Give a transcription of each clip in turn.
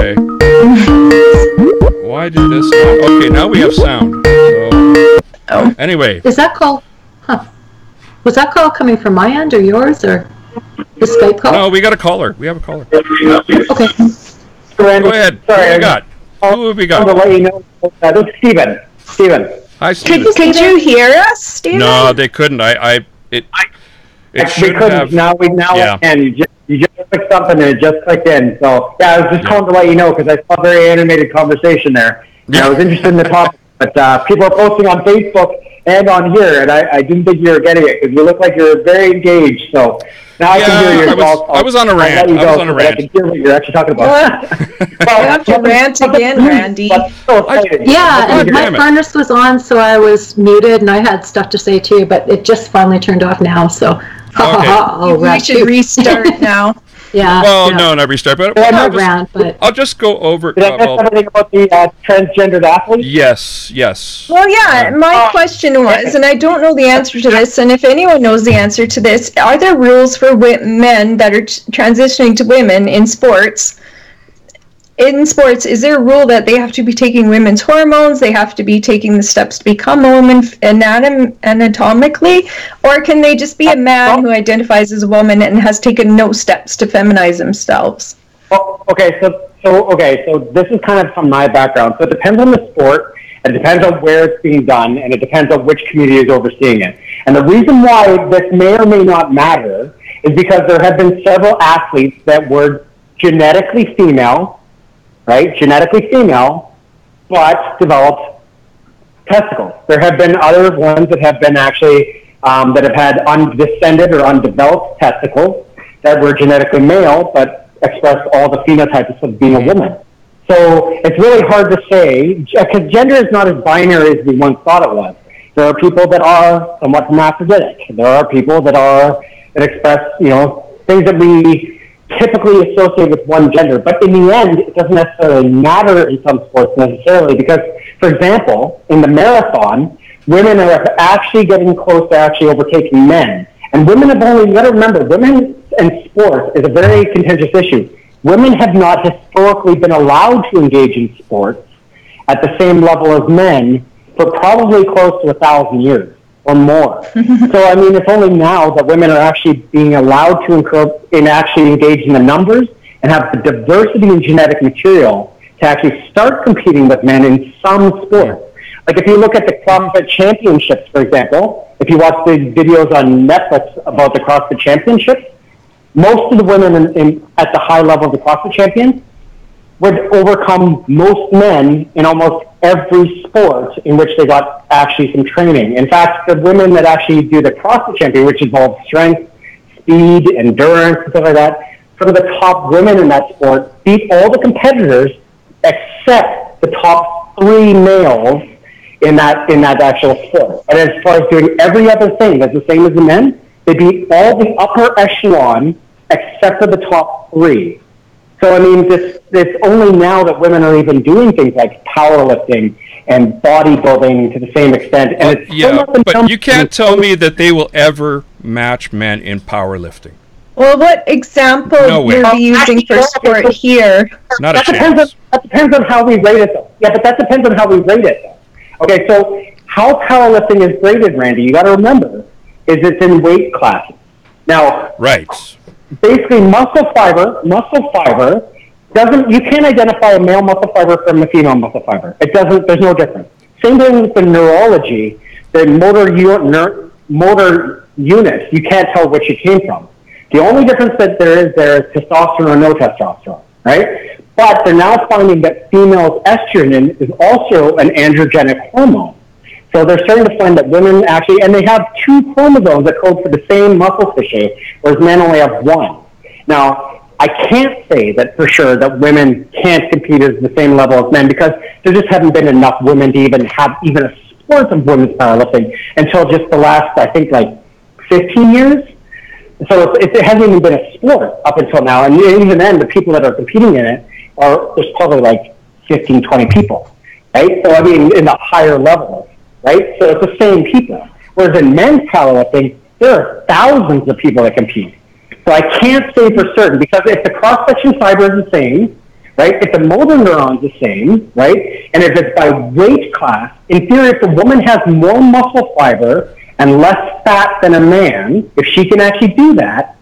Okay. Why did this not? Okay, now we have sound. So, anyway. Is that call? Huh. Was that call coming from my end or yours or the Skype call? No, we got a caller. We have a caller. Okay. Go ahead. Who have we got? Who have we got? To let you know, this is Stephen. Hi, Stephen. Could you hear us, Stephen? No, they couldn't. It should have. Now we can. You just clicked something and it just clicked in. So yeah, I was just calling to let you know because I saw a very animated conversation there. Yeah. I was interested in the topic, but people are posting on Facebook and on here, and I didn't think you were getting it because you look like you're very engaged. So now I can hear your I was on a rant. I was on a rant. I can hear what you're actually talking about. Well, you have to rant again, Randy. Yeah, and my furnace was on, so I was muted, and I had stuff to say too, but it just finally turned off now, so... We should restart now. Yeah. Well, no, not restart, but I'll just go over. Did I miss something about the transgendered athletes? Yes. Well, yeah. My question was, and I don't know the answer to this, and if anyone knows the answer to this, are there rules for men that are transitioning to women in sports? In sports, is there a rule that they have to be taking women's hormones, they have to be taking the steps to become a woman anatomically, or can they just be a man who identifies as a woman and has taken no steps to feminize themselves? Oh, okay, so this is kind of from my background. So it depends on the sport, it depends on where it's being done, and it depends on which community is overseeing it. And the reason why this may or may not matter is because there have been several athletes that were genetically female, right? Genetically female, but developed testicles. There have been other ones that have been actually, that have had undescended or undeveloped testicles that were genetically male, but expressed all the phenotypes of being a woman. So it's really hard to say, because gender is not as binary as we once thought it was. There are people that are somewhat hermaphroditic. There are people that express, things that we typically associated with one gender, but in the end, it doesn't necessarily matter in some sports necessarily because, for example, in the marathon, women are actually getting close to actually overtaking men. And women have only, you got to remember, women in sports is a very contentious issue. Women have not historically been allowed to engage in sports at the same level as men for probably close to 1,000 years. Or more. So, I mean, it's only now that women are actually being allowed to actually engage in the numbers and have the diversity in genetic material to actually start competing with men in some sports. Like if you look at the CrossFit Championships, for example, if you watch the videos on Netflix about the CrossFit Championships, most of the women at the high level of the CrossFit champions would overcome most men in almost every sport in which they got actually some training. In fact, the women that actually do the CrossFit champion, which involves strength, speed, endurance, and stuff like that, some of the top women in that sport beat all the competitors except the top 3 males in that actual sport. And as far as doing every other thing that's the same as the men, they beat all the upper echelon except for the top 3. So, I mean, it's only now that women are even doing things like powerlifting and bodybuilding to the same extent. And it's but you can't tell me that they will ever match men in powerlifting. Well, what example you're using for sport here? Not a chance. That depends on how we rate it, though. Yeah, but that depends on how we rate it, though. Okay, so how powerlifting is graded, Randy, you got to remember, is it's in weight classes. Now, right. Basically, muscle fiber doesn't, you can't identify a male muscle fiber from a female muscle fiber. It doesn't, there's no difference. Same thing with the neurology, the motor units, you can't tell which it came from. The only difference that there is testosterone or no testosterone, right? But they're now finding that female estrogen is also an androgenic hormone. So they're starting to find that women actually, and they have 2 chromosomes that code for the same muscle tissue, whereas men only have 1. Now, I can't say that for sure that women can't compete at the same level as men because there just haven't been enough women to even have even a sport of women's powerlifting until just the last, I think, like 15 years. So it hasn't even been a sport up until now. And even then, the people that are competing in it there's probably like 15, 20 people, right? So, I mean, in the higher levels. Right? So it's the same people. Whereas in men's powerlifting, there are thousands of people that compete. So I can't say for certain because if the cross-section fiber is the same, right? If the motor neuron's the same, right? And if it's by weight class, in theory, if the woman has more muscle fiber and less fat than a man, if she can actually do that,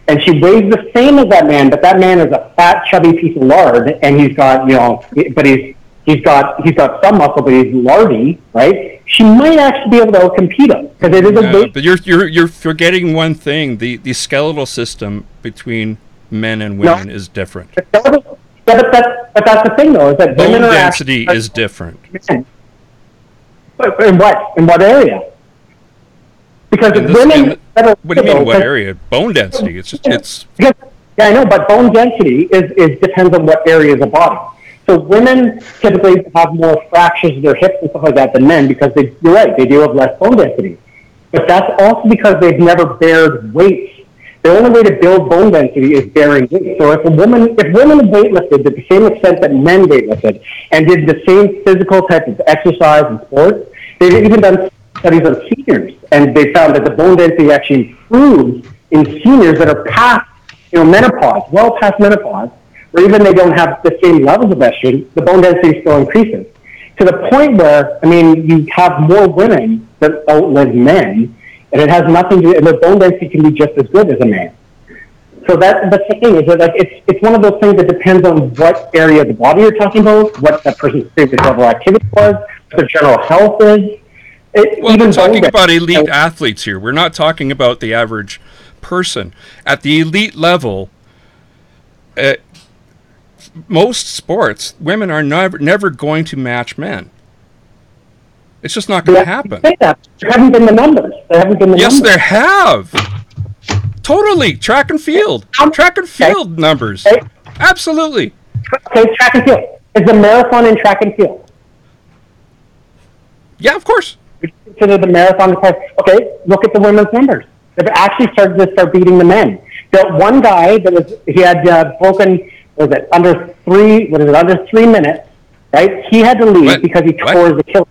and she weighs the same as that man, but that man is a fat, chubby piece of lard, and he's got, but he's got some muscle, but he's lardy, right? She might actually be able to compete him because it is a weight. But you're forgetting one thing: the skeletal system between men and women is different. Yeah, but that's the thing, though, is that bone women are density is different. But in what area? Because women. What do you mean? What area? Bone density. It's. Yeah, I know, but bone density is depends on what area of the body. So women typically have more fractures of their hips and stuff like that than men because you're right, they do have less bone density. But that's also because they've never bared weights. The only way to build bone density is bearing weight. So if women weightlifted to the same extent that men weightlifted and did the same physical type of exercise and sports, they've even done studies on seniors, and they found that the bone density actually improves in seniors that are past, menopause, well past menopause, or even they don't have the same levels of estrogen, the bone density still increases. To the point where, you have more women that outlive men, and it has nothing to do, the bone density can be just as good as a man. So that's the thing, is that it's one of those things that depends on what area of the body you're talking about, what that person's previous level of activity was, what their general health is. We're talking about elite athletes here. We're not talking about the average person. At the elite level, most sports, women are never going to match men. It's just not going to happen. There haven't been the numbers. Yes, there have. Totally. Track and field. Numbers. Okay. Absolutely. Okay, track and field. Is the marathon in track and field? Yeah, of course. We consider the marathon. Okay, look at the women's numbers. They've actually started to start beating the men. The one guy he had broken, under 3 minutes, right? He had to leave because he tore his Achilles.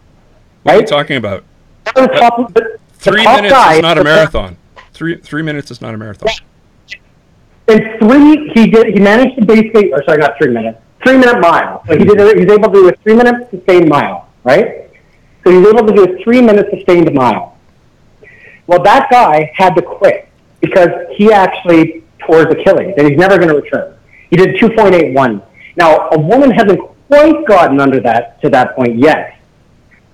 What are you talking about? 3 minutes is not a marathon. 3 minutes is not a marathon. In 3, he managed to basically, not 3 minutes, 3-minute mile. So he's able to do a 3-minute sustained mile, right? So he's able to do a 3-minute sustained mile. Well, that guy had to quit because he actually tore his Achilles, and he's never going to return. He did 2.81. Now, a woman hasn't quite gotten to that point yet.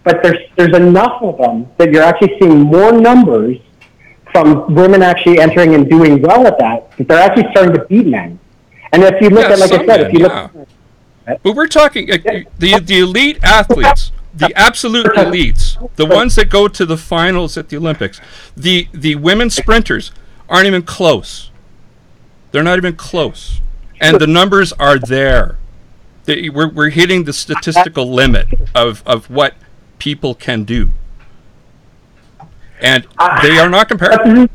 But there's enough of them that you're actually seeing more numbers from women actually entering and doing well at that they're actually starting to beat men. And if you look at, like I said, but we're talking the elite athletes, the absolute elites, the ones that go to the finals at the Olympics, the women sprinters aren't even close. They're not even close, and the numbers are there. We're hitting the statistical limit of what people can do, and they are not comparable.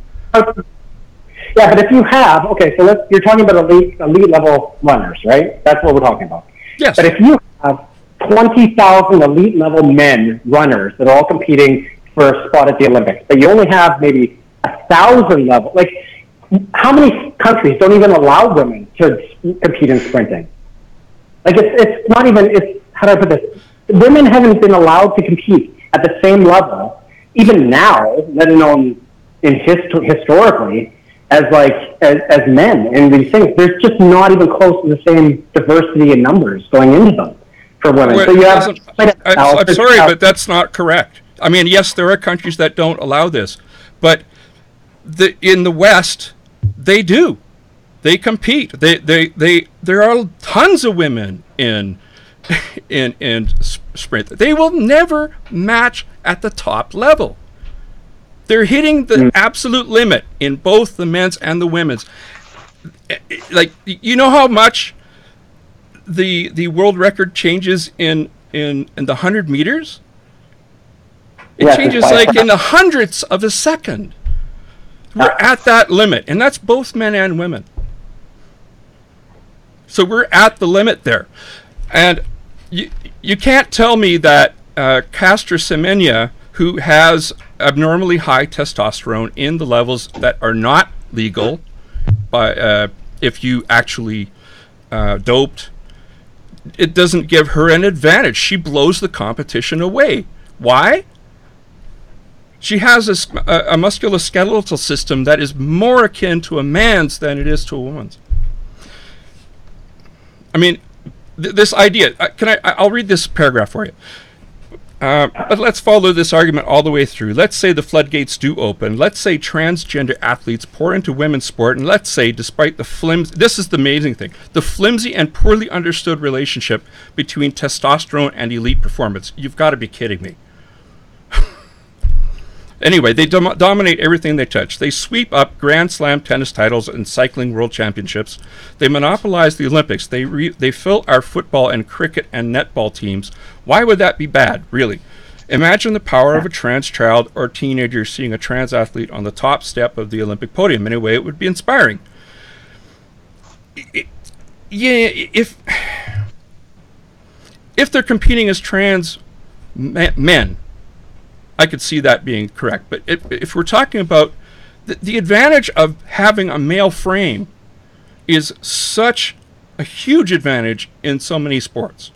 Yeah, but if you have, so you're talking about elite level runners, right? That's what we're talking about. Yes. But if you have 20,000 elite level men runners that are all competing for a spot at the Olympics, but you only have maybe 1,000 level, how many countries don't even allow women to compete in sprinting? It's not even, how do I put this? Women haven't been allowed to compete at the same level, even now, let alone historically, as men in these things. There's just not even close to the same diversity in numbers going into them for women. Well, so you have I'm sorry, but that's not correct. Yes, there are countries that don't allow this, but in the West, they do. They compete. There are tons of women in sprint. They will never match at the top level. They're hitting the absolute limit in both the men's and the women's. You know how much the world record changes in the 100 meters? It changes in the hundredths of a second. We're at that limit, and that's both men and women. So we're at the limit there. And you can't tell me that Castor Semenya, who has abnormally high testosterone in the levels that are not legal, if you actually doped, it doesn't give her an advantage. She blows the competition away. Why? She has a musculoskeletal system that is more akin to a man's than it is to a woman's. I mean, this idea, I'll read this paragraph for you. But let's follow this argument all the way through. Let's say the floodgates do open. Let's say transgender athletes pour into women's sport. And let's say, despite the this is the amazing thing, the flimsy and poorly understood relationship between testosterone and elite performance. You've got to be kidding me. Anyway, they dominate everything they touch. They sweep up Grand Slam tennis titles and cycling world championships. They monopolize the Olympics. They fill our football and cricket and netball teams. Why would that be bad, really? Imagine the power of a trans child or teenager seeing a trans athlete on the top step of the Olympic podium. In a way, it would be inspiring. If they're competing as trans men, I could see that being correct. But if we're talking about the advantage of having a male frame is such a huge advantage in so many sports.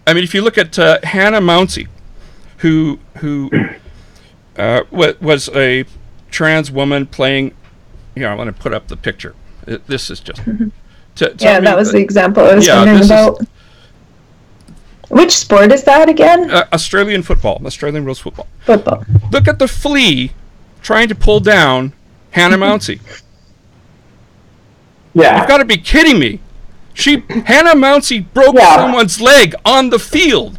I mean, if you look at Hannah Mounsey, who was a trans woman playing, I want to put up the picture. This is just... that was the example I was wondering about. Which sport is that again? Australian football. Australian rules football. Football. Look at the flea trying to pull down Hannah Mounsey. Yeah. You've got to be kidding me. Hannah Mounsey broke someone's leg on the field.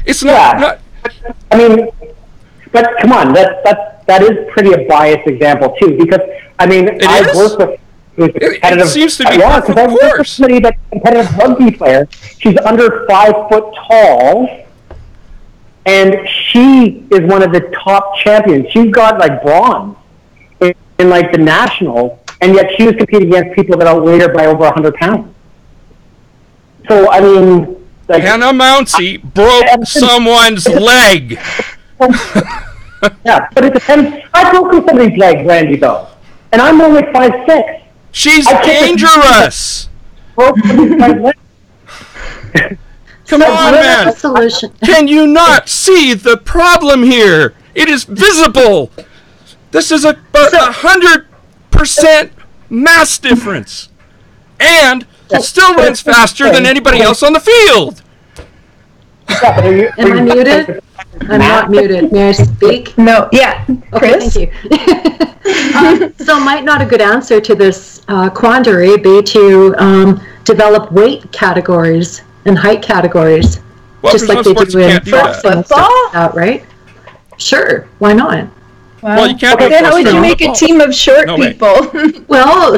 It's not... I mean, but come on, that is pretty a biased example too, because I mean, I've worked with it seems to be of course. Somebody that's a competitive rugby player. She's under 5 foot tall, and she is one of the top champions. She's got like bronze in like the nationals, and yet she was competing against people that outweighed her by over 100 pounds. So I mean, like, Hannah Mounsey broke someone's leg. Yeah, but it depends. I broke somebody's leg, Randy, though, and I'm only 5'6". She's dangerous. Come on, man. Can you not see the problem here? It is visible. This is about 100% mass difference. And still runs faster than anybody else on the field. Am I muted? I'm not muted. May I speak? No. Yeah. Okay, Chris? thank you. So might not a good answer to this quandary be to develop weight categories and height categories, just like they do in football, right? Sure, why not? Well, you can't. Okay, then how would you make a team of short people? Well,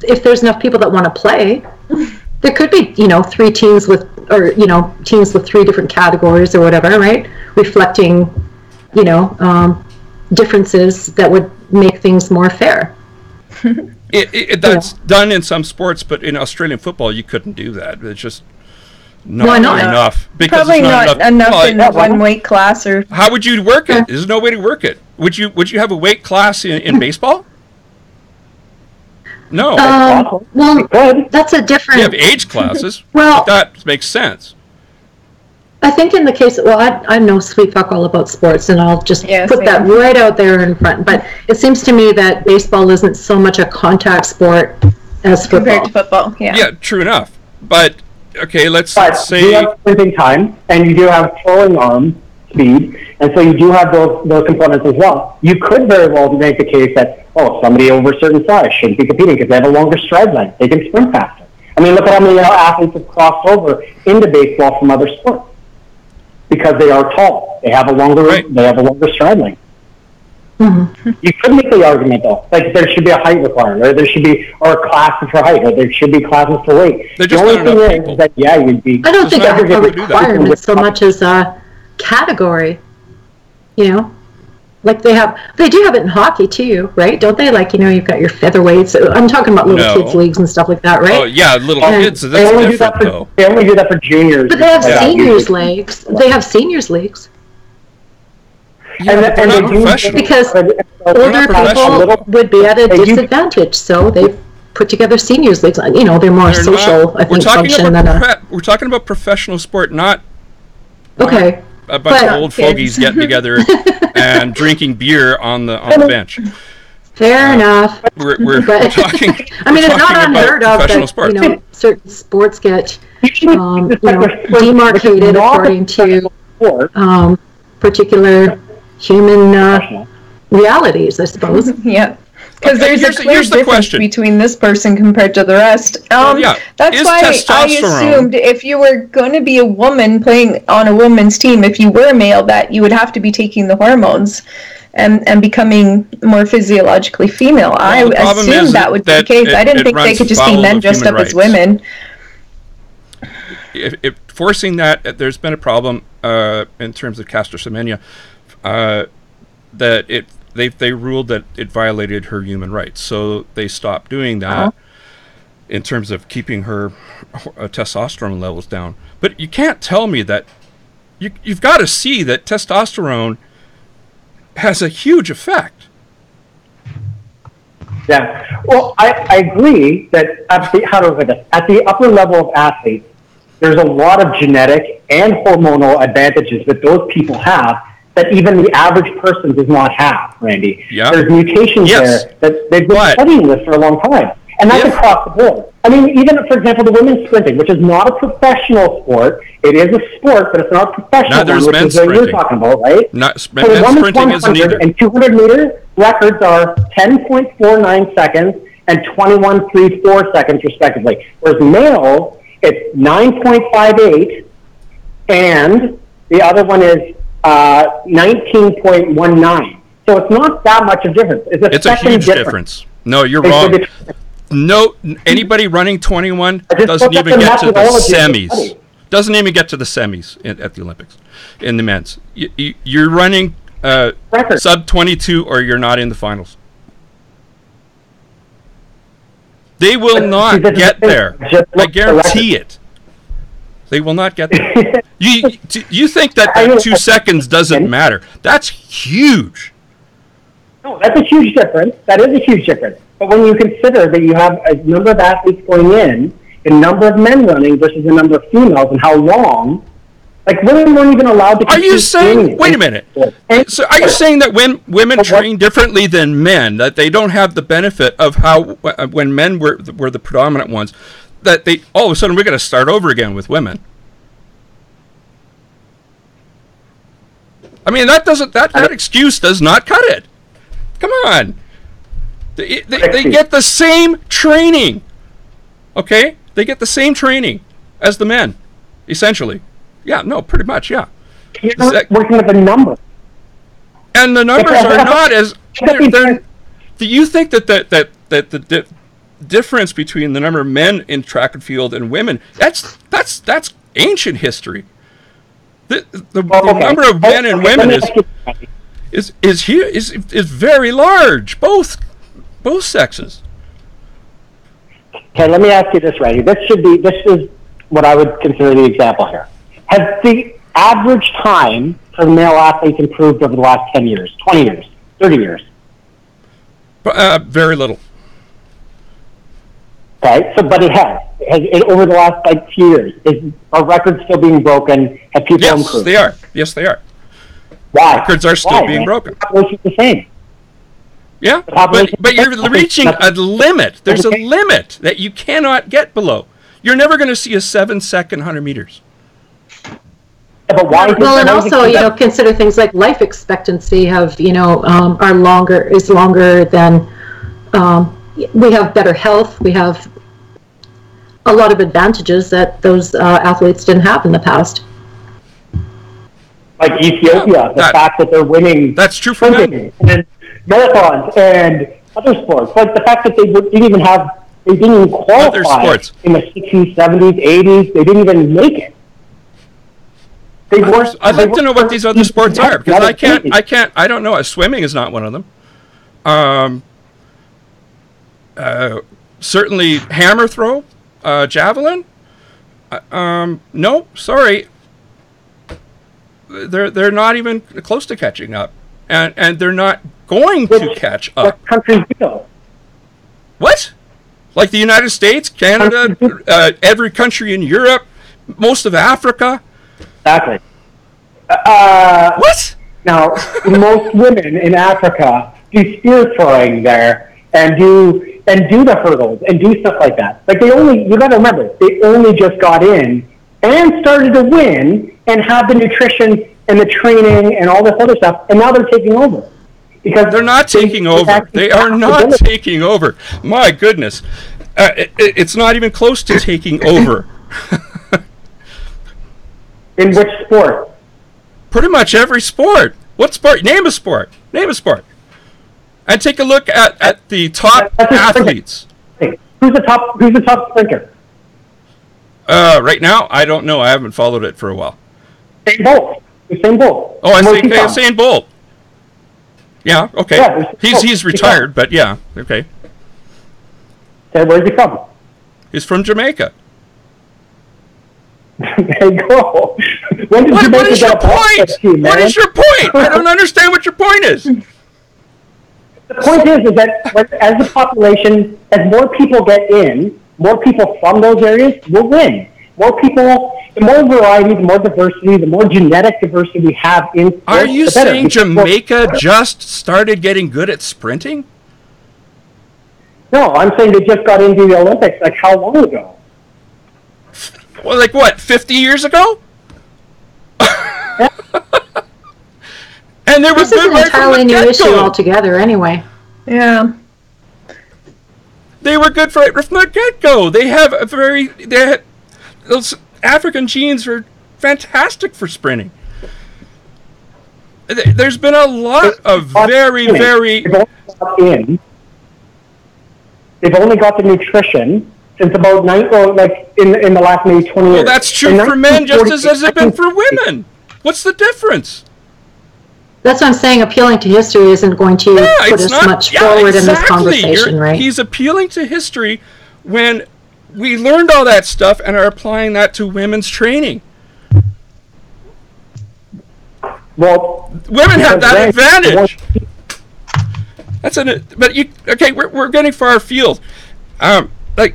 if there's enough people that want to play, there could be, 3 teams with, or teams with 3 different categories or whatever, right? Reflecting, differences that would make things more fair. That's done in some sports, but in Australian football, you couldn't do that. It's just not enough. Because probably it's not enough in one weight class. Or how would you work it? There's no way to work it. Would you have a weight class in baseball? No. Well, that's a different... You have age classes. Well, that makes sense. I think in the case... Well, I know sweet fuck all about sports, and I'll just put that right out there in front. But it seems to me that baseball isn't so much a contact sport as football. Compared to football, Yeah, true enough. But, okay, let's say... You have sprinting time, and you do have throwing arm speed, and so you do have those components as well. You could very well make the case that, somebody over a certain size shouldn't be competing because they have a longer stride length. They can sprint faster. I mean, look at how many athletes have crossed over into baseball from other sports because they are tall. They have a longer stride length. Mm-hmm. You could make the argument though, like there should be a height requirement, or there should be classes for height, or there should be classes for weight. The only thing is that you'd be. I don't think a requirement so much as a category. Like they do have it in hockey too, right? Don't they? Like, you've got your featherweights. I'm talking about little kids leagues and stuff like that, right? Oh yeah, little kids. That's different though. They only do that for juniors. But they have seniors leagues. They have seniors leagues. Yeah, and because older people would be at a disadvantage, so they've put together seniors leagues. You know, they're more social, I think, function than we're talking about professional sport, not okay. a bunch of old fogies getting together and drinking beer on the bench. Fair enough. We're talking. I mean, it's not unheard of that sport. You know, certain sports get demarcated according to particular human realities, I suppose. Yeah. Because there's a clear difference between this person compared to the rest. That's why I assumed if you were going to be a woman playing on a woman's team, if you were a male, that you would have to be taking the hormones and becoming more physiologically female. Well, I assumed that would be the case. I didn't think they could just be men dressed up as women. If forcing that, there's been a problem in terms of Caster Semenya, that they ruled that it violated her human rights, so they stopped doing that in terms of keeping her testosterone levels down. But you can't tell me that you've got to see that testosterone has a huge effect. Yeah, well, I agree that at the upper level of athletes, there's a lot of genetic and hormonal advantages that those people have that even the average person does not have, Randy. Yeah. There's mutations there that they've been studying this for a long time. And that's across the board. I mean, even, for example, the women's sprinting, which is not a professional sport. It is a sport, but it's not a professional one, which is what you're talking about, right? Men's sprinting isn't either. And 200-meter records are 10.49 seconds and 21.34 seconds, respectively. Whereas male, it's 9.58, and the other one is 19.19. So it's not that much of a difference. It's a huge difference. No, you're wrong. No, anybody running 21 doesn't even get to the semis. Doesn't even get to the semis at the Olympics in the men's. You're running sub 22 or you're not in the finals. They will not get there. I guarantee it. They will not get there. You think that 2 seconds doesn't matter? That's huge. No, that's a huge difference. That is a huge difference. But when you consider that you have a number of athletes going in, a number of men running versus a number of females, and how long, like women weren't even allowed to. Are you saying? Wait a minute. So are you saying that when women train differently than men, that they don't have the benefit of how when men were the predominant ones, that they all of a sudden we're going to start over again with women? I mean, that excuse does not cut it. Come on. They get the same training. Okay? They get the same training as the men, essentially. Yeah, no, pretty much, yeah. You're working with the numbers. And the numbers are not as... Do you think that the difference between the number of men in track and field and women, that's ancient history. The number of men and women is very large, both sexes. Okay, let me ask you this, Randy. This is what I would consider the example here. Has the average time for male athletes improved over the last 10 years, 20 years, 30 years? Very little. Okay, but it has. Over the last few years, are records still being broken? Have people improved? Yes, they are. Why? Records are still being broken. The population's the same. Yeah, but you're reaching a limit. There's a limit that you cannot get below. You're never going to see a 7-second 100 meters. Yeah, but why? Well, and also, consider things like life expectancy is longer than. We have better health. We have a lot of advantages that those athletes didn't have in the past. Like Ethiopia, the fact that they're winning. That's true for them. And marathons and other sports. Like the fact that they didn't even qualify in the 60s, 70s, 80s. They didn't even make it. I'd like to know what these other sports are, because I don't know. Swimming is not one of them. Certainly hammer throw, javelin. No, sorry. They're not even close to catching up, and they're not going to catch up. What countries do? What? Like the United States, Canada, every country in Europe, most of Africa. Exactly. What? Now, most women in Africa do spear throwing there and do the hurdles and do stuff like that. Like you got to remember, they only just got in and started to win and have the nutrition and the training and all this other stuff, and now they're taking over. Because they're not taking over. They are not taking over. My goodness. It's not even close to taking over. In which sport? Pretty much every sport. What sport? Name a sport. Name a sport. And take a look at the top athletes. Who's the top sprinter? Right now, I don't know. I haven't followed it for a while. Usain Bolt. Oh, I think Usain Bolt. Yeah, okay. Yeah, he's retired, but yeah, okay. So where's he from? He's from Jamaica. There you go. What is your point? What is your point? I don't understand what your point is. The point is that as the population, as more people get in, more people from those areas will win. More people, the more variety, the more diversity, the more genetic diversity we have in sports, are you saying Jamaica just started getting good at sprinting? No, I'm saying they just got into the Olympics. Like how long ago? Well, like what, 50 years ago? And there was this is an entirely new issue altogether, anyway. Yeah. They were good right from the get-go. Those African genes are fantastic for sprinting. There's been a lot of very. They've only got the nutrition since about in the last maybe 20 years. Well, that's true for men just as has it been for women. What's the difference? That's what I'm saying. Appealing to history isn't going to put us much forward in this conversation, right? He's appealing to history when we learned all that stuff and are applying that to women's training. Well, women have that advantage. We're getting far afield. Do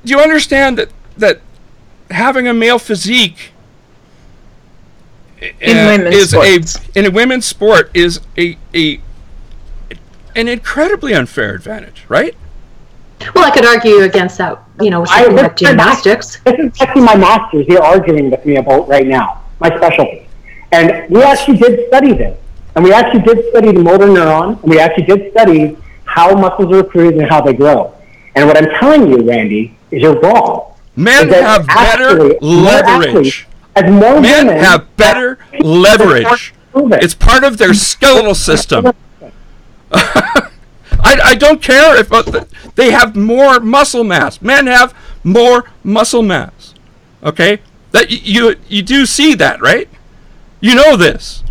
you understand that having a male physique in a women's sport is an incredibly unfair advantage, right? Well, I could argue against that, something like gymnastics. This is actually my master's you're arguing with me about right now, my specialty. And we actually did study this. And we actually did study the motor neuron, and we actually did study how muscles are recruited and how they grow. And what I'm telling you, Randy, is you're wrong. Men have better leverage. Men have better leverage. It's part of their skeletal system. I don't care if they have more muscle mass. Men have more muscle mass. Okay? That you do see that, right? You know this.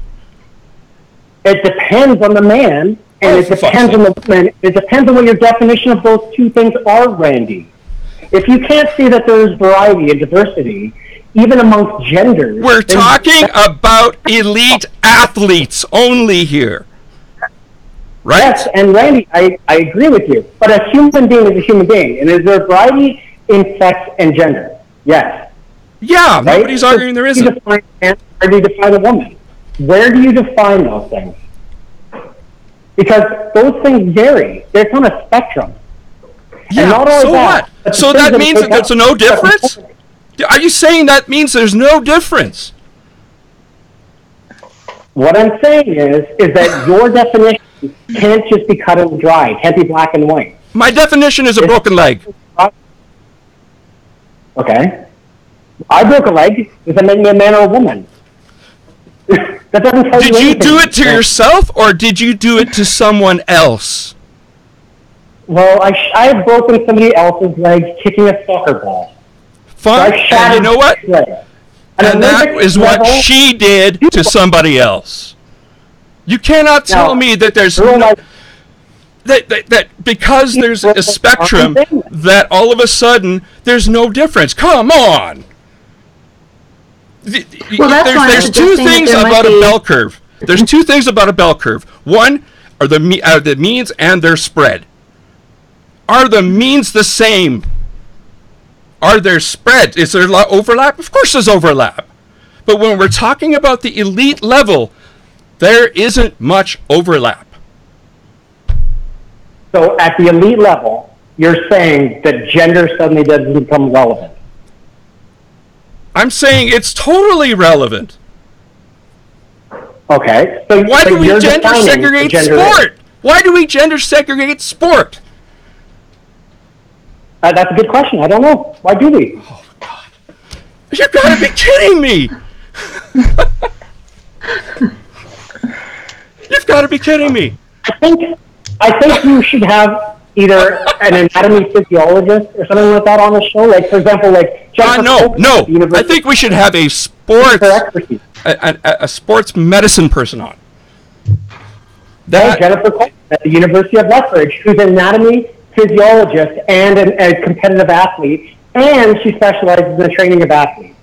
It depends on the man, and it depends on the woman. It depends on what your definition of those two things are, Randy. If you can't see that there's variety and diversity, even amongst genders... We're talking about elite athletes only here. Right? Yes, and Randy, I agree with you. But a human being is a human being. And is there variety in sex and gender? Yes. Yeah, right? Nobody's arguing there isn't. Where do you define a woman? Where do you define those things? Because those things vary. It's on a spectrum. Yeah, so what? So that means that there's no difference? Are you saying that means there's no difference? What I'm saying is that your definition can't just be cut and dry. It can't be black and white. My definition is a broken leg. Okay. I broke a leg. Does that make me a man or a woman? That doesn't tell you anything. Did you do it to yourself, or did you do it to someone else? Well, I have broken somebody else's leg kicking a soccer ball. Fine. So and you know what? And that is what she did to somebody else. You cannot tell me that there's that because there's a spectrum that all of a sudden there's no difference. Come on. There's two things about a bell curve. There's two things about a bell curve. One are the means and their spread. Are the means the same? Are there spread? Is there overlap? Of course there's overlap. But when we're talking about the elite level, there isn't much overlap. So at the elite level, you're saying that gender suddenly doesn't become relevant. I'm saying it's totally relevant. Okay. So why do we gender segregate sport? Why do we gender segregate sport? That's a good question. I don't know. Why do we? Oh, God. You've got to be kidding me. You've got to be kidding me. I think you should have either an anatomy physiologist or something like that on the show. Like, for example, like... no. I think we should have a sports medicine person on. Jennifer Clark at the University of Lethbridge, who's an anatomy physiologist and a competitive athlete, and she specializes in the training of athletes.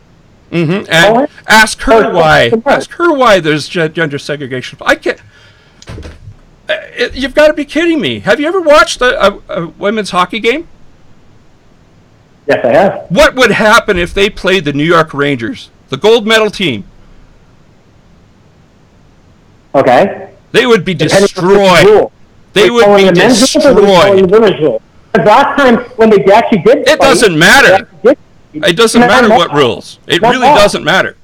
Mm-hmm. And ask her why. Ask her why there's gender segregation. I can't... You've got to be kidding me. Have you ever watched a women's hockey game? Yes, I have. What would happen if they played the New York Rangers, the gold medal team? Okay. They would be destroyed. They would be destroyed. Last time when they actually did it doesn't matter. It doesn't matter what rules. It really doesn't matter.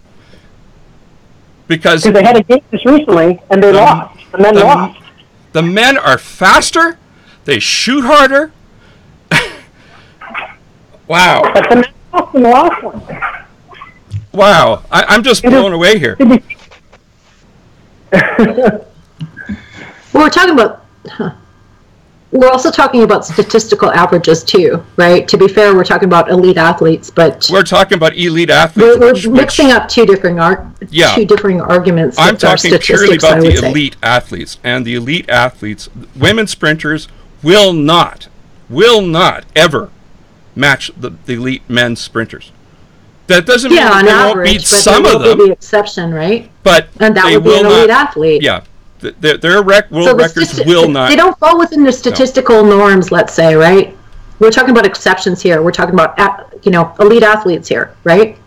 Because they had a game just recently and they lost. The men lost. The men are faster. They shoot harder. Wow. But the men lost in the last one. Wow. I'm just blown away here. Well, we're also talking about statistical averages too, right? To be fair, we're talking about elite athletes, but we're talking about elite athletes. We're mixing up two differing arguments. I'm talking purely about the elite athletes, and the elite athletes, women sprinters, will not ever match the elite men's sprinters. That doesn't mean that they won't beat some of them. The exception, right? And that would be an elite athlete. Yeah. Their world records will not. They don't fall within the statistical norms, let's say, right? We're talking about exceptions here. We're talking about, elite athletes here, right?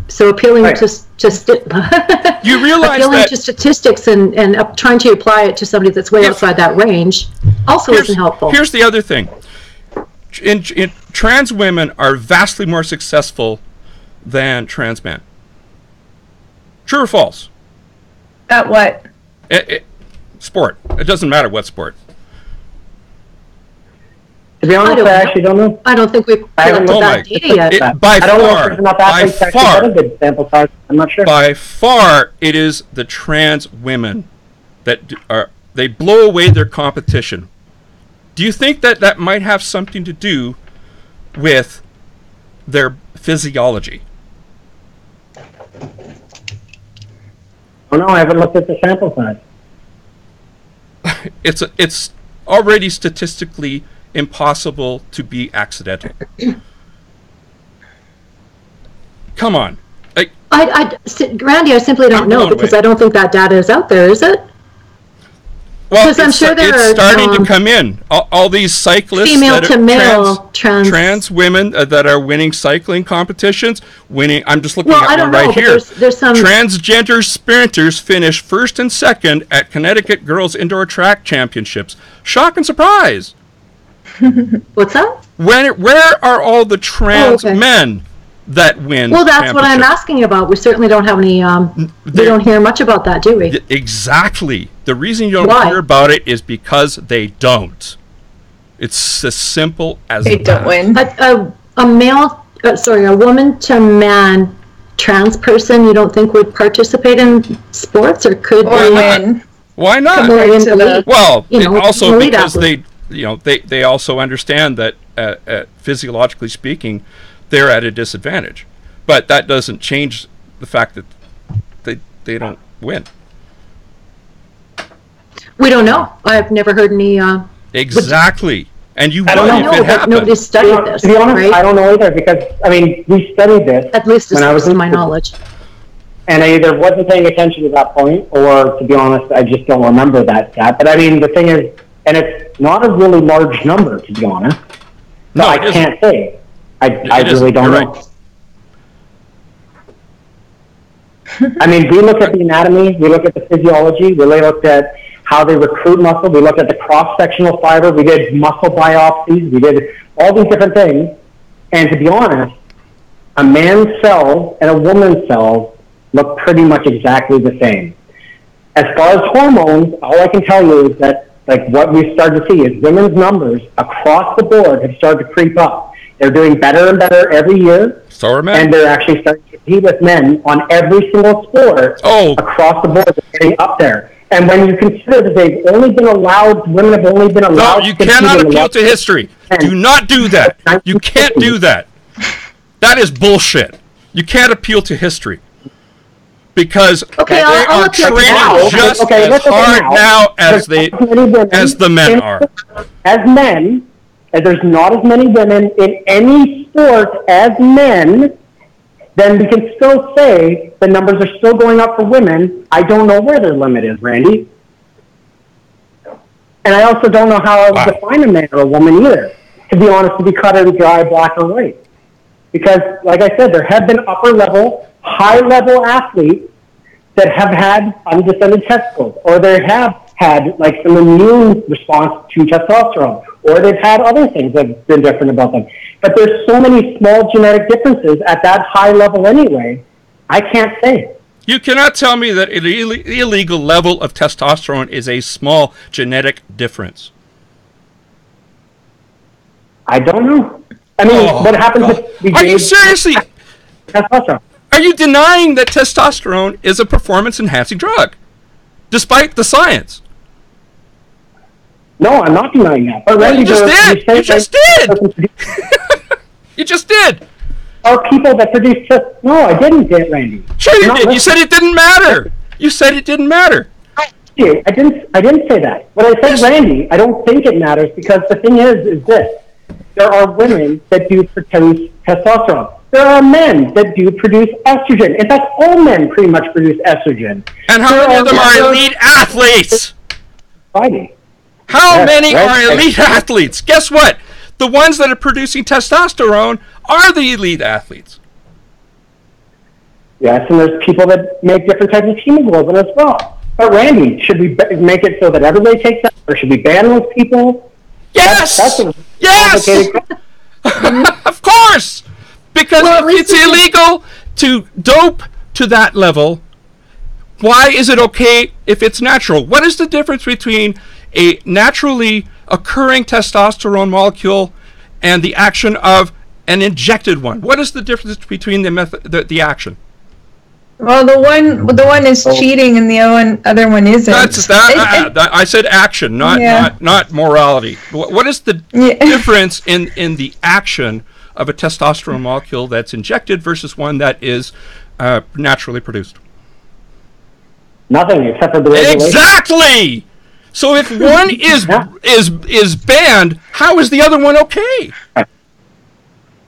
So appealing to you realize to statistics and trying to apply it to somebody that's way outside that range also isn't helpful. Here's the other thing. Trans women are vastly more successful than trans men. True or false? At what? Sport. It doesn't matter what sport. To be honest, I actually don't know. I don't think we've collected that data yet. By far, I'm not sure. By far, it is the trans women that they blow away their competition. Do you think that might have something to do with their physiology? Oh no, I haven't looked at the sample size. It's already statistically impossible to be accidental. Come on. Randy, I simply don't know because I don't think that data is out there, is it? Well, I'm sure it's starting to come in. All these cyclists, female to male, trans women that are winning cycling competitions, I'm just looking at one right here. There's some transgender sprinters finish first and second at Connecticut Girls Indoor Track Championships. Shock and surprise. What's that? Where are all the trans men that win? Well, that's what I'm asking about. We certainly don't have any. We don't hear much about that, do we? Exactly. The reason you don't hear about it is because they don't. It's as simple as they don't win. A woman to man trans person, you don't think would participate in sports or could win? Why not? Well, also because they also understand that physiologically speaking, they're at a disadvantage. But that doesn't change the fact that they don't win. We don't know. I've never heard any... Exactly. And you I don't know if it happened. Nobody's studied this, to be honest, right? I don't know either because, we studied this. At least as my knowledge. And I either wasn't paying attention to that point or, to be honest, I just don't remember that stat. But, the thing is, and it's not a really large number, to be honest. So I can't say. I really don't know. Right. I mean, we look at the anatomy, we look at the physiology, we looked at how they recruit muscle, we looked at the cross-sectional fiber, we did muscle biopsies, we did all these different things. And to be honest, a man's cells and a woman's cells look pretty much exactly the same. As far as hormones, all I can tell you is that, like, what we've started to see is women's numbers across the board have started to creep up. They're doing better and better every year. So are men. And they're actually starting to compete with men on every single sport across the board. They're getting up there. And when you consider that they've only been allowed, women have only been allowed. No, you cannot appeal to history. Do not do that. You can't do that. That is bullshit. You can't appeal to history. Because they are training just as hard now as the men are. As men, and there's not as many women in any sport as men, then we can still say the numbers are still going up for women. I don't know where their limit is, Randy. And I also don't know how I would define a man or a woman either, to be honest, to be cut and dry, black or white. Because, like I said, there have been upper-level, high-level athletes that have had undescended testicles, or they have had like some immune response to testosterone, or they've had other things that have been different about them. But there's so many small genetic differences at that high level anyway, I can't say. You cannot tell me that an illegal level of testosterone is a small genetic difference. I don't know. I mean, what happens if... Are you seriously... Testosterone. Are you denying that testosterone is a performance-enhancing drug, despite the science? No, I'm not denying that. But Randy, you just did. You just did. You just did. Are people that produce testosterone? No, I didn't, Randy. Sure you did. You said it didn't matter. You said it didn't matter. I didn't say that. When I said, Randy, I don't think it matters, because the thing is this. There are women that do produce testosterone. There are men that do produce estrogen. In fact, all men pretty much produce estrogen. And how many of them are elite athletes? Friday. How many are elite athletes? Guess what? The ones that are producing testosterone are the elite athletes. Yes, and there's people that make different types of hemoglobin as well. But Randy, should we make it so that everybody takes that, or should we ban those people? Yes! Yes! Of course! Because if it's illegal to dope to that level, why is it okay if it's natural? What is the difference between a naturally occurring testosterone molecule and the action of an injected one? What is the difference between the action? Well, the one is cheating and the other one isn't. I said action, not morality. What is the difference in the action of a testosterone molecule that's injected versus one that is naturally produced? Nothing except for the regulation. Exactly. So if one is banned, how is the other one okay?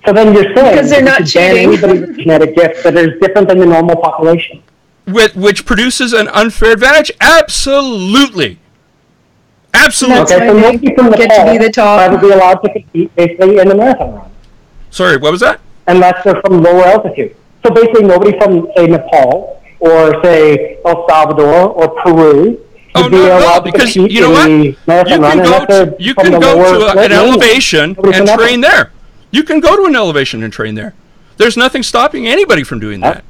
So then you're saying because they're not cheating. Anybody with genetic gift that is different than the normal population, which produces an unfair advantage? Absolutely. Absolutely. Okay, so nobody from Nepal would be allowed to compete basically in the marathon run. Sorry, what was that? Unless they're from lower altitude. So basically nobody from, say, Nepal or, say, El Salvador or Peru would be allowed to because compete you know in the marathon run. You can go to an elevation and train there. You can go to an elevation and train there. There's nothing stopping anybody from doing that.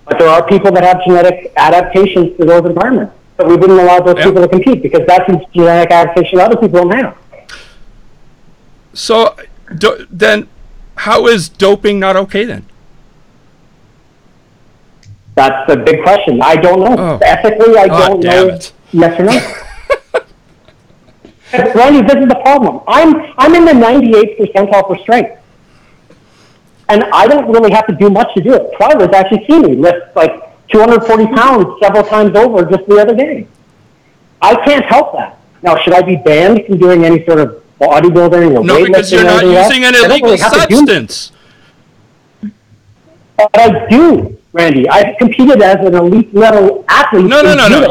But there are people that have genetic adaptations to those environments. So we wouldn't allow those people to compete because that's a genetic adaptation other people don't have. So then how is doping not okay then? That's a big question. I don't know. Ethically, I don't know. Yes or no. Randy, this is the problem. I'm in the 98th percentile for strength. And I don't really have to do much to do it. Twyla's actually seen me lift like 240 pounds several times over just the other day. I can't help that. Now, should I be banned from doing any sort of bodybuilding or weightlifting? No, because you're not using an illegal substance. But I do, Randy. I've competed as an elite level athlete. No.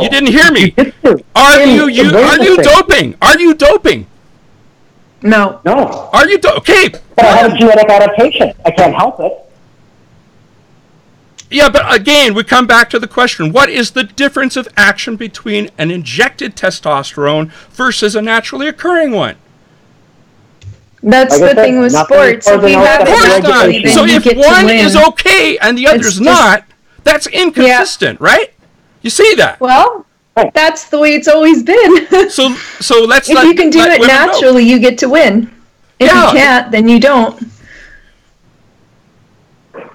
You didn't hear me. Are you doping? Are you doping? No. No. Are you okay? But I have a genetic adaptation. I can't help it. Yeah, but again, we come back to the question, what is the difference of action between an injected testosterone versus a naturally occurring one? That's the thing with sports. If you have it naturally, then so you if get to one win. is okay and the other's not, that's inconsistent, right? You see that? Well, that's the way it's always been. So let's if you can do it naturally, you get to win. If you can't, then you don't.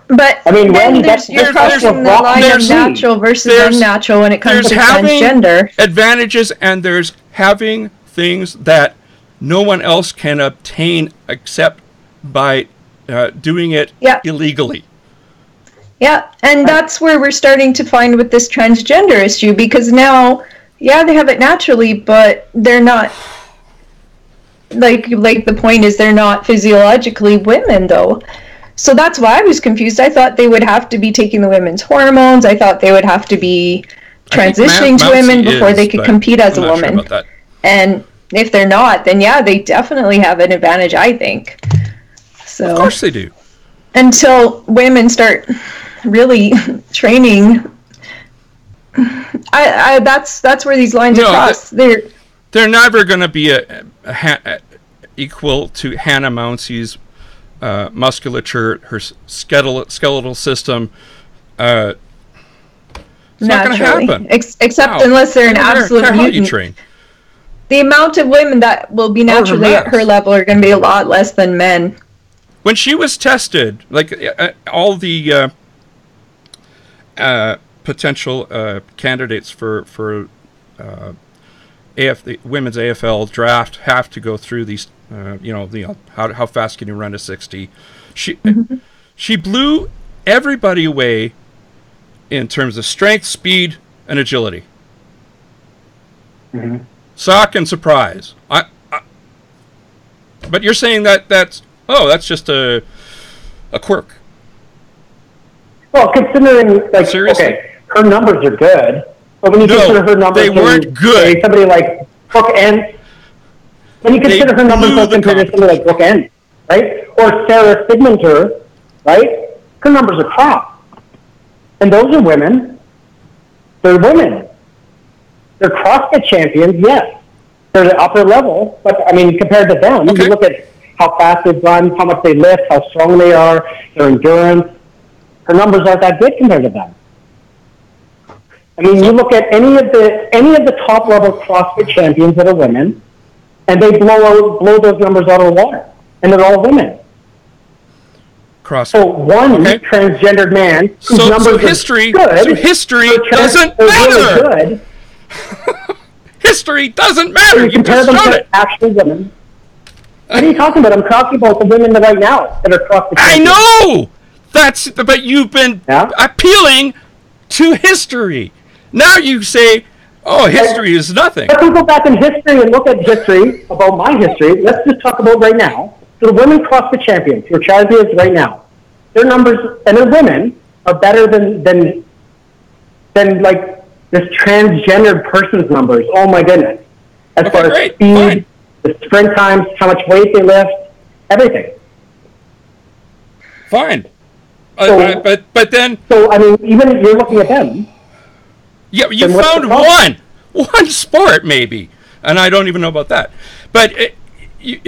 But I mean, then you're crossing the line of natural versus unnatural when it comes to transgender. Advantages, and there's having things that no one else can obtain except by doing it illegally. Yeah, and that's where we're starting to find with this transgender issue, because now, they have it naturally, but they're not, like the point is they're not physiologically women, though. So that's why I was confused. I thought they would have to be taking the women's hormones. I thought they would have to be transitioning to women before they could compete as a woman. Sure, and if they're not, then they definitely have an advantage, I think. So of course they do. Until women start really training, that's where these lines are crossed. They're never going to be equal to Hannah Mouncey's musculature, her skeletal system. It's not going to happen. Except unless they're an absolute mutant. The amount of women that will be naturally at her level are going to be a lot less than men. When she was tested, like all the potential candidates for the women's AFL draft have to go through these. How fast can you run to 60? She blew everybody away in terms of strength, speed, and agility. Mm-hmm. Shock and surprise. But you're saying that's just a quirk. Well, considering seriously? Okay, her numbers are good, but when you consider her numbers, they weren't good. Somebody like Brooke Ent. When you consider her numbers compared to somebody like Brooke Ent, right, or Sarah Sigmunter, right, her numbers are crap. And those are women. They're women. They're CrossFit champions, yes. They're the upper level, but I mean, compared to them, you look at how fast they run, how much they lift, how strong they are, their endurance. Her numbers aren't that good compared to them. I mean, you look at any of the top level CrossFit champions that are women, and they blow those numbers out of the water, and they're all women. CrossFit. So one transgendered man whose numbers are good. So history doesn't matter. Really good. History doesn't matter. You compare them to actual women. What are you talking about? I'm talking about the women right now that are CrossFit champions. I know. But you've been appealing to history. Now you say, history is nothing. Let's go back in history and look at history about my history. Let's just talk about right now. So the women CrossFit champions, who are champions right now, their numbers, and their women, are better than like this transgendered person's numbers. Oh my goodness. As far as speed, the sprint times, how much weight they lift, everything. Fine. But then... So, I mean, even if you're looking at them... Yeah, you found one sport, maybe. And I don't even know about that. But let's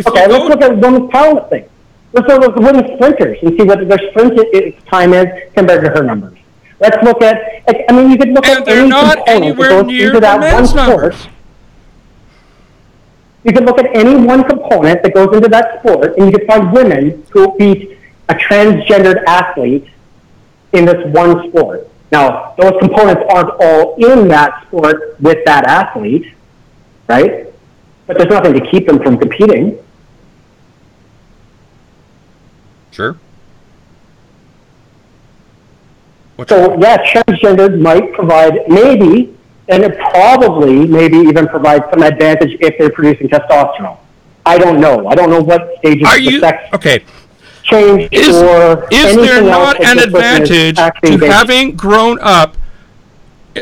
look at women's powerlifting. Let's look at the women's sprinters and see what their sprint time is compared to her numbers. Let's look at... I mean, you could look at any component that goes into that one sport. You could look at any one component that goes into that sport, and you could find women who beat a transgendered athlete in this one sport. Now, those components aren't all in that sport with that athlete, right? But there's nothing to keep them from competing. Sure. So, transgendered might provide maybe, and it probably maybe even provide some advantage if they're producing testosterone. I don't know. I don't know what stages of the sex change or is there anything not else an that this person is advantage actually to based- having grown up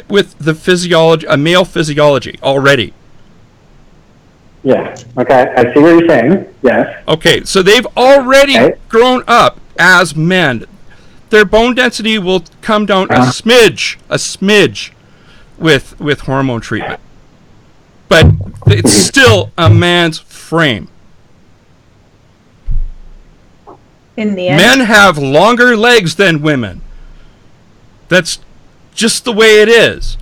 with the physiology, a male physiology already? Yeah. Okay. I see what you're saying. Yes. Okay, so they've already Okay. grown up as men. Their bone density will come down a smidge with hormone treatment. But it's still a man's frame. In the end. Men have longer legs than women. That's just the way it is.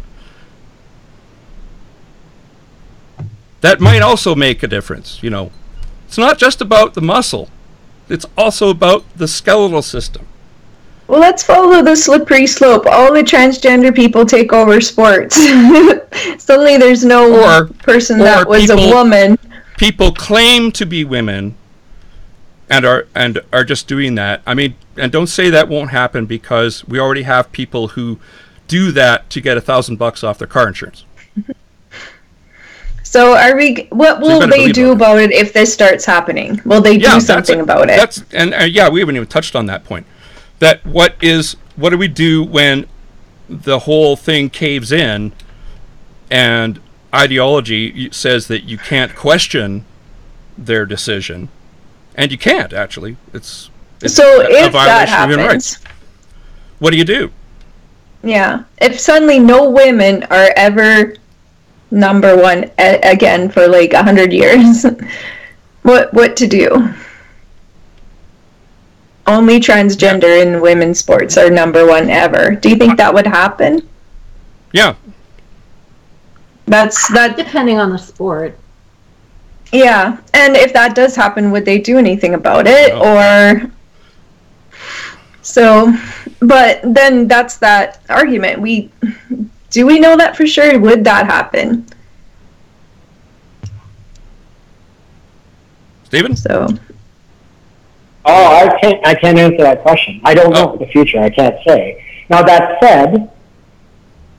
That might also make a difference, you know. It's not just about the muscle. It's also about the skeletal system. Well, let's follow the slippery slope. All the transgender people take over sports. Suddenly there's no person that was a woman. People claim to be women and are just doing that. I mean, and don't say that won't happen, because we already have people who do that to get $1,000 off their car insurance. So what will they do about it if this starts happening? Will they do something about it? We haven't even touched on that point. That what do we do when the whole thing caves in and ideology says that you can't question their decision, and you can't actually. It's so a if violation that of human rights. happens, what do you do? Yeah, if suddenly no women are ever number one again for like 100 years, what to do? Only transgender in women's sports are number one ever. Do you think that would happen? Yeah. That's depending on the sport. Yeah, and if that does happen, would they do anything about it? No. Or so, but then that's that argument. Do we know that for sure? Would that happen? Stephen? So. Oh, I can't answer that question. I don't know the future. I can't say. Now that said,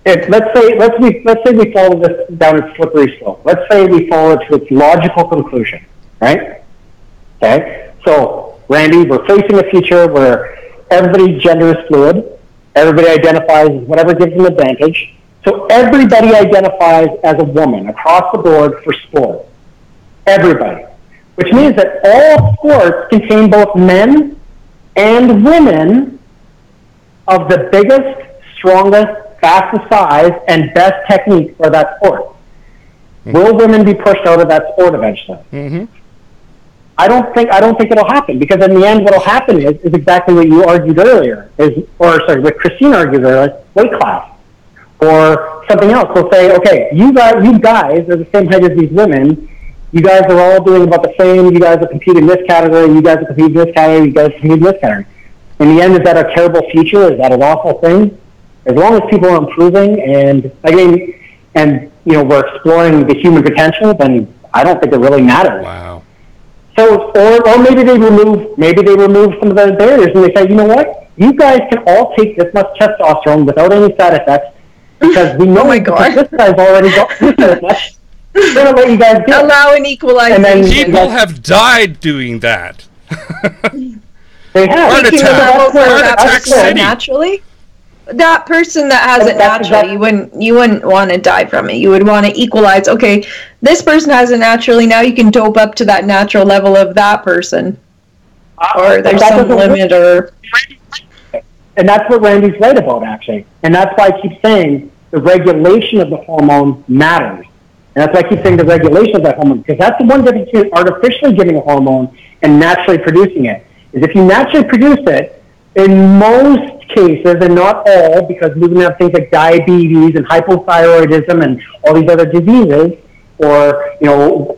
let's say we follow this down a slippery slope. Let's say we follow it to its logical conclusion, right? Okay. So, Randy, we're facing a future where everybody's gender is fluid. Everybody identifies as whatever gives them advantage. So everybody identifies as a woman across the board for sport. Everybody. Which means that all sports contain both men and women of the biggest, strongest, fastest size, and best technique for that sport. Mm-hmm. Will women be pushed out of that sport eventually? Mm-hmm. I don't think it'll happen, because in the end what'll happen is exactly what you argued earlier, what Christine argued earlier, weight class. Or something else. They'll say, okay, you guys are the same height as these women. You guys are all doing about the same. You guys are competing in this category. You guys are competing in this category. You guys are competing in this category. In the end, is that a terrible future? Is that an awful thing? As long as people are improving and we're exploring the human potential, then I don't think it really matters. Wow. So, or maybe they remove some of the barriers and they say, you know what? You guys can all take this much testosterone without any side effects, because we know this guy's already got this much. We're going to let you guys do it. Allow an equalization. People have died doing that. They have. Heart attack city. Naturally? That person that has it naturally, you wouldn't want to die from it. You would want to equalize. Okay, this person has it naturally. Now you can dope up to that natural level of that person. Or there's some limit, or... And that's what Randy's right about, actually. And that's why I keep saying the regulation of the hormone matters. And that's why I keep saying the regulation of that hormone, because that's the one difference between artificially giving a hormone and naturally producing it. Is if you naturally produce it, in most cases, and not all, because we can have things like diabetes and hypothyroidism and all these other diseases, or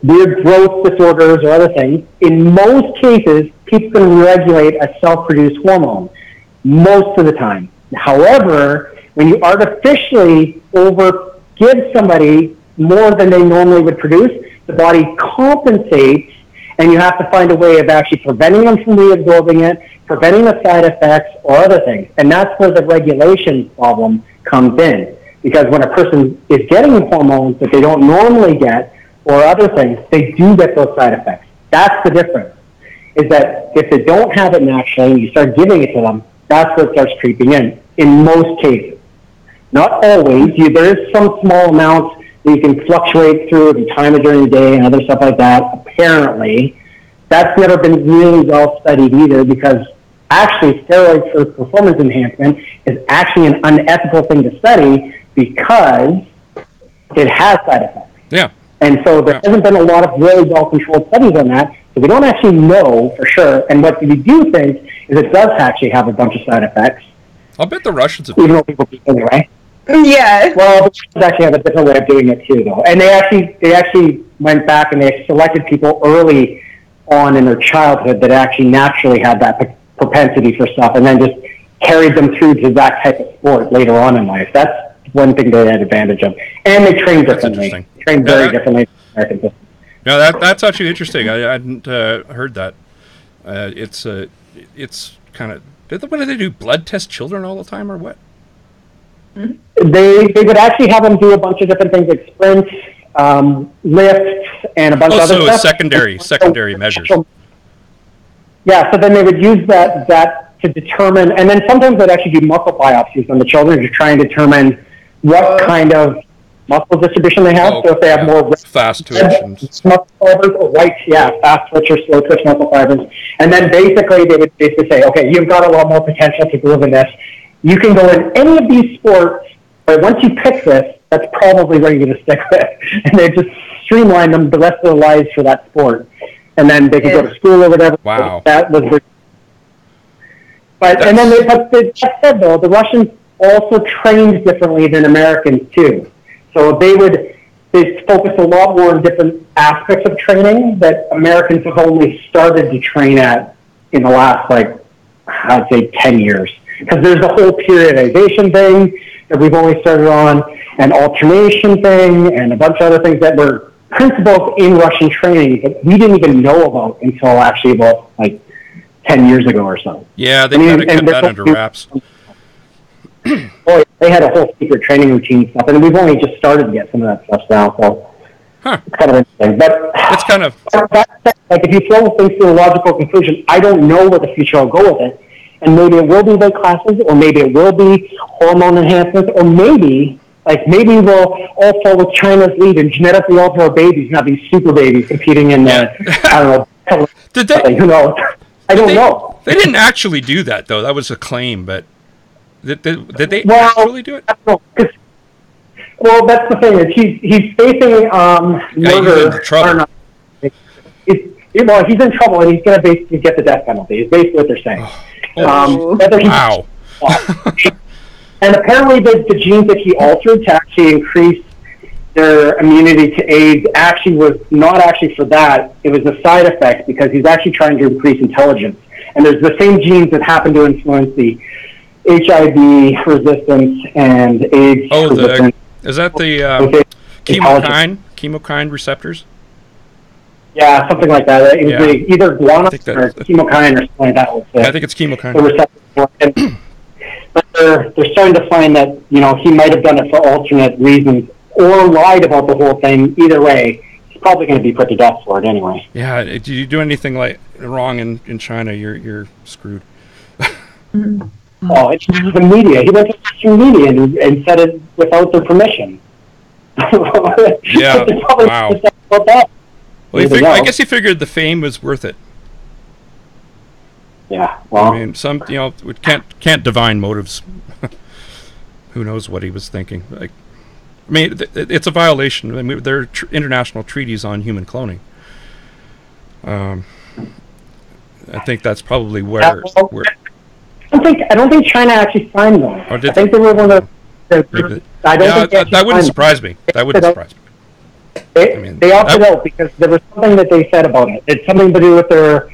weird growth disorders or other things. In most cases, people can regulate a self-produced hormone most of the time. However, when you artificially give somebody more than they normally would produce, the body compensates, and you have to find a way of actually preventing them from reabsorbing it, preventing the side effects or other things. And that's where the regulation problem comes in. Because when a person is getting hormones that they don't normally get or other things, they do get those side effects. That's the difference. is that if they don't have it naturally and you start giving it to them, that's what starts creeping in most cases. Not always. There is some small amounts that you can fluctuate through if you time it during the day and other stuff like that. Apparently, that's never been really well studied either, because actually steroids for performance enhancement is actually an unethical thing to study because it has side effects. Yeah. And so there hasn't been a lot of really well-controlled studies on that, so we don't actually know for sure. And what we do think is it does actually have a bunch of side effects. I'll bet the Russians have. Even though people do anyway. Yeah. Well, the Russians actually have a different way of doing it too, though. And they actually went back and they selected people early on in their childhood that actually naturally had that propensity for stuff, and then just carried them through to that type of sport later on in life. That's one thing they had advantage of. And they train differently. They train very differently than American systems. No, that's actually interesting. I hadn't heard that. It's kind of. What do they do? Blood test children all the time, or what? They would actually have them do a bunch of different things, like sprints, lifts, and a bunch of other stuff. secondary measures. Yeah, so then they would use that to determine, and then sometimes they'd actually do muscle biopsies on the children to try and determine what kind of muscle distribution they have. So if they have more fast twitch muscle fibers or fast twitch or slow twitch muscle fibers. And then basically they would basically say, okay, you've got a lot more potential to grow in this. You can go in any of these sports, but once you pick this, that's probably where you're going to stick with. And they just streamline them the rest of their lives for that sport. And then they could go to school or whatever. Wow. That was but that said though, the Russians also trained differently than Americans too. So they focus a lot more on different aspects of training that Americans have only started to train at in the last, I'd say 10 years. Because there's the whole periodization thing that we've only started on, an alternation thing, and a bunch of other things that were principles in Russian training that we didn't even know about until actually about 10 years ago or so. Yeah, they kind of kept that under wraps. Oh, they had a whole secret training routine stuff, and we've only just started to get some of that stuff now, so it's kind of interesting. But it's kind of if you throw things to a logical conclusion, I don't know where the future will go with it, and maybe it will be weight classes, or maybe it will be hormone enhancements, or maybe we'll all follow China's lead and genetically alter our babies and have these super babies competing in I don't know. Did they? Who knows? I don't know. They didn't actually do that, though. That was a claim, but did they actually do it? Well, that's the thing. Is he's facing murder. He's in trouble. He's in trouble, and he's going to basically get the death penalty. Is basically what they're saying. Wow. And apparently the genes that he altered to actually increase their immunity to AIDS actually was not actually for that. It was a side effect because he's actually trying to increase intelligence. And there's the same genes that happen to influence the HIV resistance and AIDS resistance. Is that the chemokine receptors? Yeah, something like that. It was either guanine or chemokine or something like that. I think it's chemokine. The receptors. But they're starting to find that, he might have done it for alternate reasons or lied about the whole thing. Either way, he's probably going to be put to death for it anyway. Yeah, if you do anything wrong in China, you're screwed. Oh, it's the media. He went to the media and said it without their permission. Yeah, wow. Well, I guess he figured the fame was worth it. Yeah, well, I mean, we can't divine motives. Who knows what he was thinking? It's a violation. I mean, there are international treaties on human cloning. I think that's probably where. I don't think China actually signed them. I think they were one of the. That wouldn't surprise me. That wouldn't surprise me. They opted out because there was something that they said about it. It's something to do with their